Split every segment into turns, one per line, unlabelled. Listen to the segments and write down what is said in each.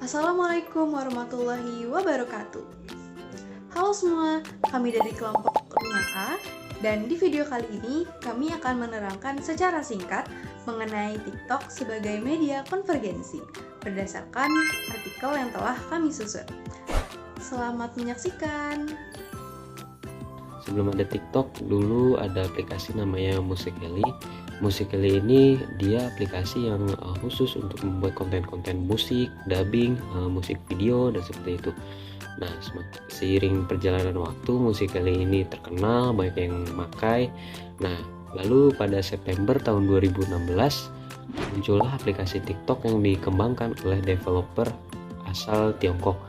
Assalamualaikum warahmatullahi wabarakatuh. Halo semua, kami dari kelompok 5A dan di video kali ini kami akan menerangkan secara singkat mengenai TikTok sebagai media konvergensi berdasarkan artikel yang telah kami susun. Selamat menyaksikan.
Sebelum ada TikTok, dulu ada aplikasi namanya Musical.ly. Musical.ly ini dia aplikasi yang khusus untuk membuat konten-konten musik, dubbing, musik video, dan seperti itu. Nah, seiring perjalanan waktu, Musical.ly ini terkenal, banyak yang memakai. Nah, lalu pada September tahun 2016, muncullah aplikasi TikTok yang dikembangkan oleh developer asal Tiongkok.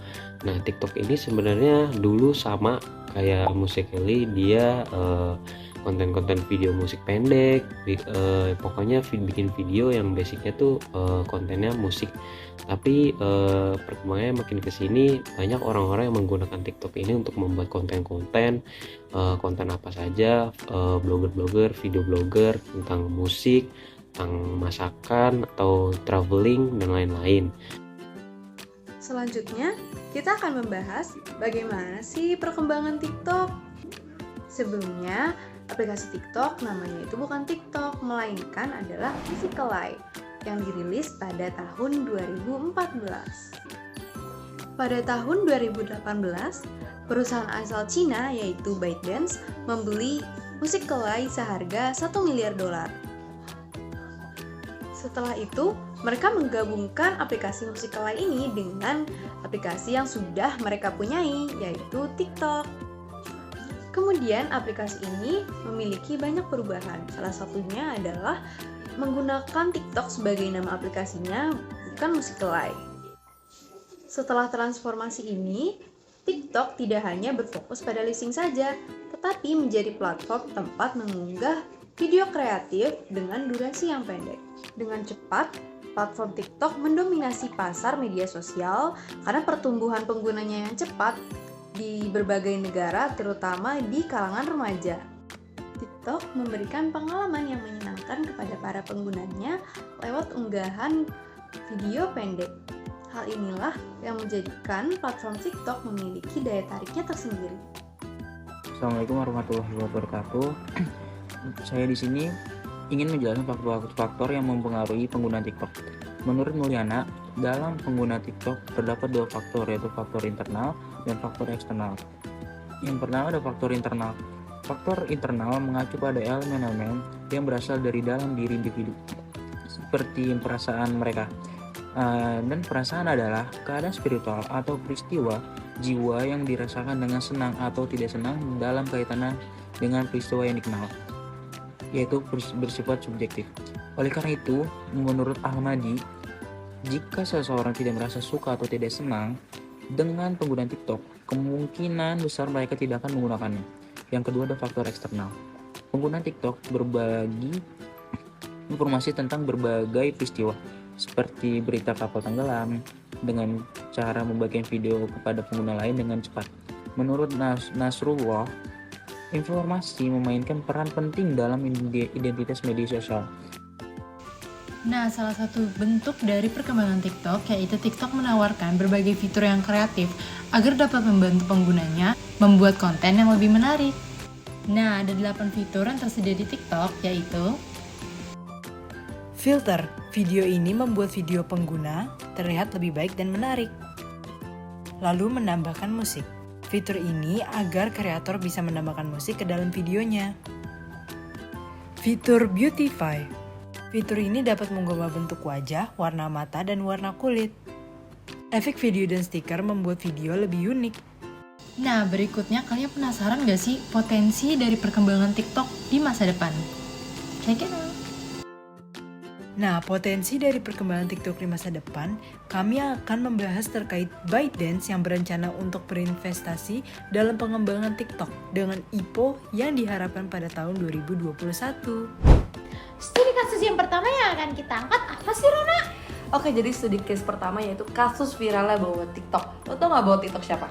Nah, TikTok ini sebenarnya dulu sama kayak Musical.ly, dia konten-konten video musik pendek, pokoknya bikin video yang basicnya tuh kontennya musik. Tapi perkembangannya makin kesini, banyak orang-orang yang menggunakan TikTok ini untuk membuat konten-konten konten apa saja, blogger-blogger, video blogger tentang musik, tentang masakan atau traveling dan lain-lain.
Selanjutnya, kita akan membahas bagaimana sih perkembangan TikTok. Sebelumnya, aplikasi TikTok namanya itu bukan TikTok, melainkan adalah Musical.ly yang dirilis pada tahun 2014. Pada tahun 2018, perusahaan asal Cina yaitu ByteDance membeli Musical.ly seharga $1 miliar. Setelah itu, mereka menggabungkan aplikasi Musical.ly ini dengan aplikasi yang sudah mereka punyai, yaitu TikTok. Kemudian aplikasi ini memiliki banyak perubahan. Salah satunya adalah menggunakan TikTok sebagai nama aplikasinya, bukan Musical.ly. Setelah transformasi ini, TikTok tidak hanya berfokus pada listing saja, tetapi menjadi platform tempat mengunggah video kreatif dengan durasi yang pendek. Dengan cepat, platform TikTok mendominasi pasar media sosial karena pertumbuhan penggunanya yang cepat di berbagai negara, terutama di kalangan remaja. TikTok memberikan pengalaman yang menyenangkan kepada para penggunanya lewat unggahan video pendek. Hal inilah yang menjadikan platform TikTok memiliki daya tariknya tersendiri.
Assalamualaikum warahmatullahi wabarakatuh. Saya di sini ingin menjelaskan faktor-faktor yang mempengaruhi penggunaan TikTok. Menurut Mulyana, dalam pengguna TikTok terdapat dua faktor, yaitu faktor internal dan faktor eksternal. Yang pertama ada faktor internal. Faktor internal mengacu pada elemen-elemen yang berasal dari dalam diri individu, seperti perasaan mereka. Dan perasaan adalah keadaan spiritual atau peristiwa jiwa yang dirasakan dengan senang atau tidak senang dalam kaitannya dengan peristiwa yang dikenal, yaitu bersifat subjektif. Oleh karena itu, menurut Ahmadi, jika seseorang tidak merasa suka atau tidak senang dengan penggunaan TikTok, kemungkinan besar mereka tidak akan menggunakannya. Yang kedua ada faktor eksternal. Penggunaan TikTok berbagi informasi tentang berbagai peristiwa, seperti berita kapal tenggelam, dengan cara membagikan video kepada pengguna lain dengan cepat. Menurut Nasrullah, informasi memainkan peran penting dalam identitas media sosial.
Nah, salah satu bentuk dari perkembangan TikTok yaitu TikTok menawarkan berbagai fitur yang kreatif agar dapat membantu penggunanya membuat konten yang lebih menarik. Nah, ada 8 fitur yang tersedia di TikTok, yaitu
filter. Video ini membuat video pengguna terlihat lebih baik dan menarik. Lalu menambahkan musik. Fitur ini agar kreator bisa menambahkan musik ke dalam videonya. Fitur Beautify. Fitur ini dapat mengubah bentuk wajah, warna mata, dan warna kulit. Efek video dan stiker membuat video lebih unik.
Nah, berikutnya kalian penasaran gak sih potensi dari perkembangan TikTok di masa depan? Check it out!
Nah, potensi dari perkembangan TikTok di masa depan, kami akan membahas terkait ByteDance yang berencana untuk berinvestasi dalam pengembangan TikTok dengan IPO yang diharapkan pada tahun 2021.
Studi kasus yang pertama yang akan kita angkat apa sih, Rona?
Oke, jadi studi case pertama yaitu kasus viralnya bawa TikTok. Lo tau gak bawa TikTok siapa?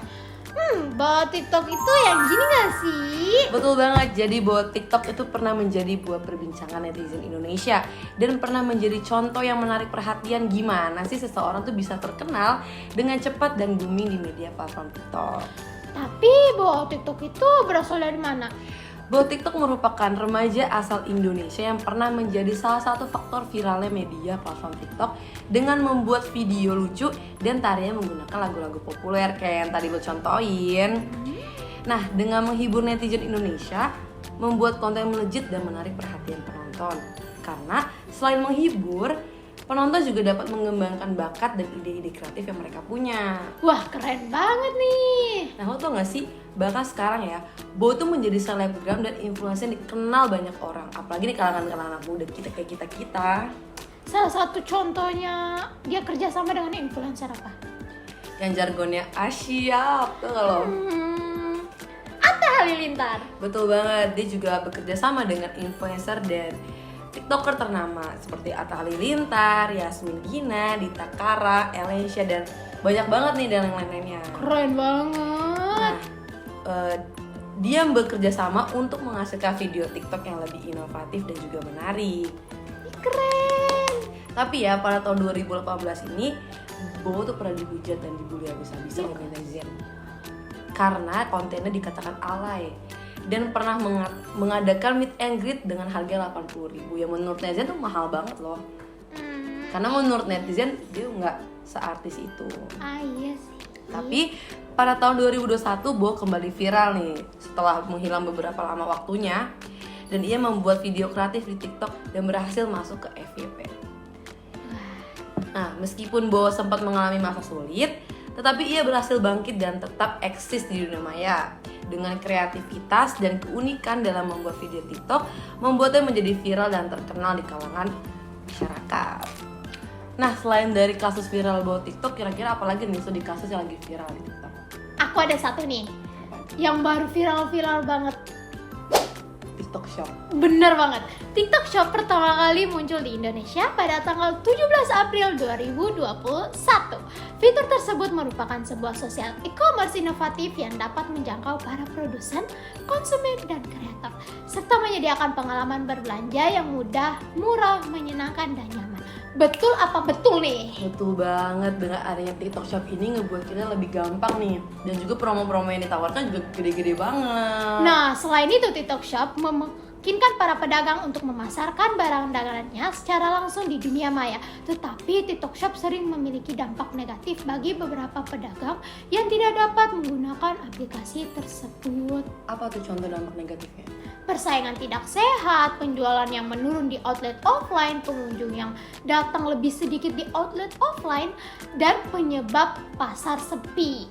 Bahwa TikTok itu yang gini gak sih?
Betul banget, jadi bahwa TikTok itu pernah menjadi buah perbincangan netizen Indonesia dan pernah menjadi contoh yang menarik perhatian gimana sih seseorang tuh bisa terkenal dengan cepat dan booming di media platform TikTok.
Tapi bahwa TikTok itu berasal dari mana?
Bahwa TikTok merupakan remaja asal Indonesia yang pernah menjadi salah satu faktor viralnya media platform TikTok dengan membuat video lucu dan tarian menggunakan lagu-lagu populer kayak yang tadi gue contohin. Nah, dengan menghibur netizen Indonesia, membuat konten melejit dan menarik perhatian penonton. Karena selain menghibur, penonton juga dapat mengembangkan bakat dan ide-ide kreatif yang mereka punya.
Wah, keren banget nih.
Nah, lo tau gak sih, bahkan sekarang ya, Bo tuh menjadi selebgram dan influencer yang dikenal banyak orang. Apalagi di kalangan anak muda kita kayak kita-kita.
Salah satu contohnya dia kerja sama dengan influencer apa?
Yang jargonnya Asyap, tau gak lo?
Atta Halilintar.
Betul banget, dia juga bekerja sama dengan influencer dan TikToker ternama seperti Atta Halilintar, Yasmin Gina, Dita Kara, Elesha, dan banyak banget nih dan yang lain-lainnya.
Keren banget.
Nah, dia bekerja sama untuk menghasilkan video TikTok yang lebih inovatif dan juga menarik.
Keren.
Tapi ya pada tahun 2018 ini Bo tuh pernah dihujat dan dibully habis-habisan oleh netizen karena kontennya dikatakan alay dan pernah mengadakan meet and greet dengan harga 80.000 yang menurut netizen tuh mahal banget loh. Karena menurut netizen dia nggak seartis itu.
Iya sih.
Tapi pada tahun 2021 Bo kembali viral nih setelah menghilang beberapa lama waktunya dan ia membuat video kreatif di TikTok dan berhasil masuk ke FYP. Nah, meskipun Bo sempat mengalami masa sulit, tetapi ia berhasil bangkit dan tetap eksis di dunia maya. Dengan kreativitas dan keunikan dalam membuat video TikTok, membuatnya menjadi viral dan terkenal di kalangan masyarakat. Nah, selain dari kasus viral Bo TikTok, kira-kira apa lagi nih studi kasus yang lagi viral di TikTok?
Aku ada satu nih, yang baru viral-viral banget.
TikTok Shop.
Bener banget, TikTok Shop pertama kali muncul di Indonesia pada tanggal 17 April 2021. Fitur tersebut merupakan sebuah sosial e-commerce inovatif yang dapat menjangkau para produsen, konsumen, dan kreator, serta menyediakan pengalaman berbelanja yang mudah, murah, menyenangkan, dan nyaman. Betul apa betul nih?
Betul banget, dengan adanya TikTok Shop ini ngebuat kita lebih gampang nih. Dan juga promo-promo yang ditawarkan juga gede-gede banget.
Nah, selain itu TikTok Shop memungkinkan para pedagang untuk memasarkan barang dagangannya secara langsung di dunia maya. Tetapi TikTok Shop sering memiliki dampak negatif bagi beberapa pedagang yang tidak dapat menggunakan aplikasi tersebut.
Apa tuh contoh dampak negatifnya?
Persaingan tidak sehat, penjualan yang menurun di outlet offline, pengunjung yang datang lebih sedikit di outlet offline, dan penyebab pasar sepi.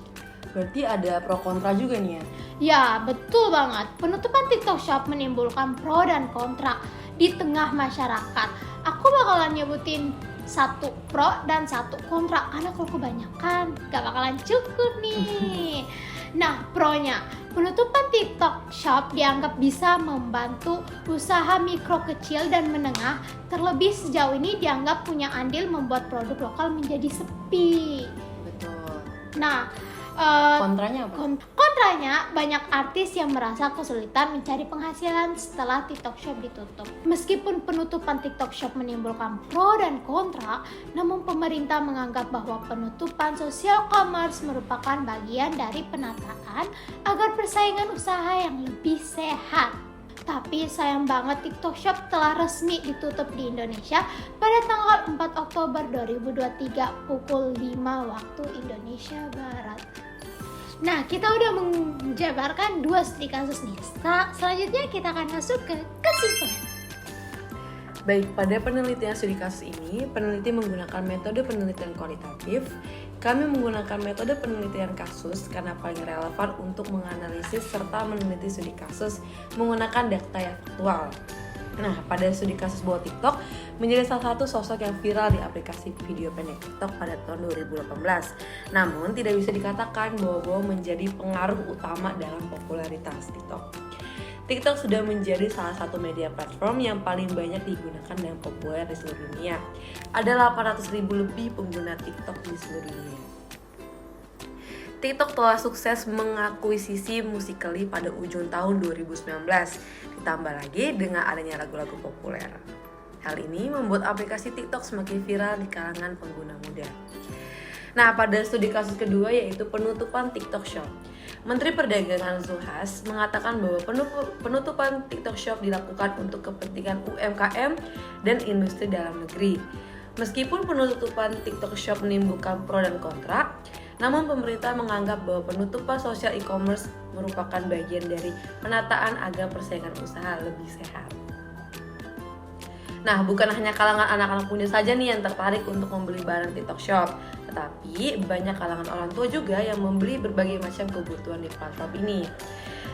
Berarti ada pro kontra juga nih ya?
Ya, betul banget. Penutupan TikTok Shop menimbulkan pro dan kontra di tengah masyarakat. Aku bakalan nyebutin satu pro dan satu kontra, karena kalau kebanyakan gak bakalan cukup nih. Nah, pronya, penutupan TikTok Shop dianggap bisa membantu usaha mikro kecil dan menengah, terlebih sejauh ini dianggap punya andil membuat produk lokal menjadi sepi.
Betul.
Nah,
Kontranya apa?
Kontranya, banyak artis yang merasa kesulitan mencari penghasilan setelah TikTok Shop ditutup. Meskipun penutupan TikTok Shop menimbulkan pro dan kontra, namun pemerintah menganggap bahwa penutupan social commerce merupakan bagian dari penataan agar persaingan usaha yang lebih sehat. Tapi sayang banget TikTok Shop telah resmi ditutup di Indonesia pada tanggal 4 Oktober 2023 pukul 5 waktu Indonesia Barat. Nah, kita udah menjabarkan 2 studi kasus nih. Selanjutnya kita akan masuk ke kesimpulan.
Baik, pada penelitian studi kasus ini, peneliti menggunakan metode penelitian kualitatif. Kami menggunakan metode penelitian kasus karena paling relevan untuk menganalisis serta meneliti studi kasus menggunakan data yang faktual. Nah, pada studi kasus bahwa TikTok menjadi salah satu sosok yang viral di aplikasi video pendek TikTok pada tahun 2018. Namun, tidak bisa dikatakan bahwa menjadi pengaruh utama dalam popularitas TikTok. TikTok sudah menjadi salah satu media platform yang paling banyak digunakan dan populer di seluruh dunia. Ada 800.000 lebih pengguna TikTok di seluruh dunia. TikTok telah sukses mengakuisisi Musical.ly pada ujung tahun 2019, ditambah lagi dengan adanya lagu-lagu populer. Hal ini membuat aplikasi TikTok semakin viral di kalangan pengguna muda. Nah, pada studi kasus kedua yaitu penutupan TikTok Shop. Menteri Perdagangan Zulhas mengatakan bahwa penutupan TikTok Shop dilakukan untuk kepentingan UMKM dan industri dalam negeri. Meskipun penutupan TikTok Shop menimbulkan pro dan kontra, namun pemerintah menganggap bahwa penutupan sosial e-commerce merupakan bagian dari penataan agar persaingan usaha lebih sehat. Nah, bukan hanya kalangan anak-anak muda saja nih yang tertarik untuk membeli barang TikTok Shop, tetapi banyak kalangan orang tua juga yang membeli berbagai macam kebutuhan di platform ini.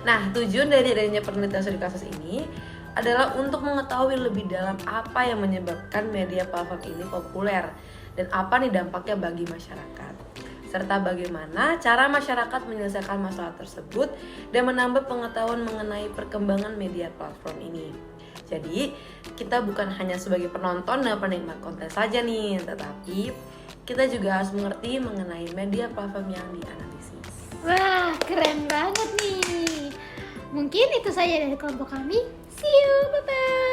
Nah, tujuan dari adanya penelitian studi kasus ini adalah untuk mengetahui lebih dalam apa yang menyebabkan media platform ini populer dan apa nih dampaknya bagi masyarakat, serta bagaimana cara masyarakat menyelesaikan masalah tersebut dan menambah pengetahuan mengenai perkembangan media platform ini. Jadi, kita bukan hanya sebagai penonton dan penikmat konten saja nih, tetapi kita juga harus mengerti mengenai media platform yang dianalisis.
Wah, keren banget nih. Mungkin itu saja dari kelompok kami. See you, bye-bye.